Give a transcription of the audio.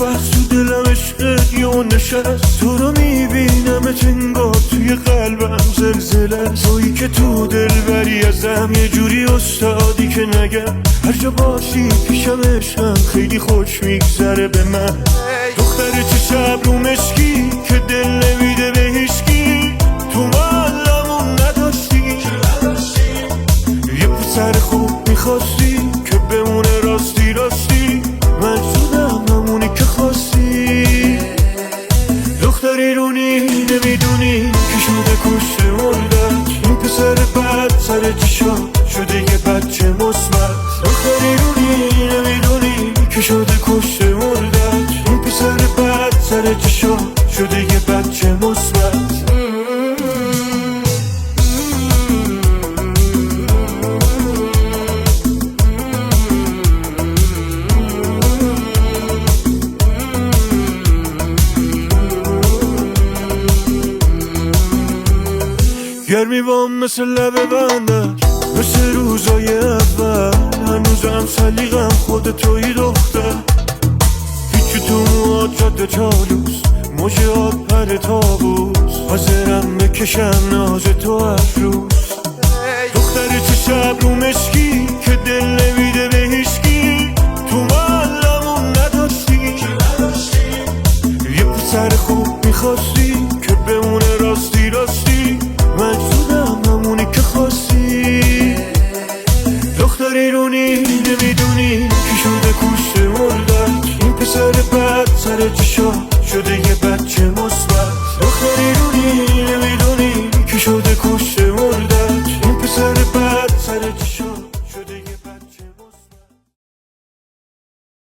وقت تو دلم عشقت یه نشست، تو رو میبینم انگار توی قلبم زلزله. تویی که تو دل بری ازم، یه جوری استادی که نگم. هر جا باشی پیشم عشقم، خیلی خوش میگذره به من. دختر چه شب رو مشکی که دل نمیده به هیچکی، تو معلمون نداشتی یه پسر خوب میخواستی که بمونه راستی راستی. من شدم همونی که خواستی. دختری رونی نمیدونی که شده کشته مردت، این پسر بد سر چشا شده یه بچه مثبت. دختری رونی نمیدونی که شده کشته مردت، این پسر بد سر چشا شده یه بچه مثبت. گرمی بام مثل لب بندر، مثل روزای اول. هنوزم سلیقم خود توی دختر، هیچی تو موهات جاده چالوس، موجهات پر تابوس. حاضرم بکشم ناز تو هر روز. دختر چه شب رو مشکی که دل نمیده به هیچکی، تو معلمون نداشتی یه پسر خوب میخواستی که بمونه راستی راستی. من شدم همونی که خواستی. دختری رونی نمیدونی که شده کشته مردت، این پسر بد سر چشا شده یه بچه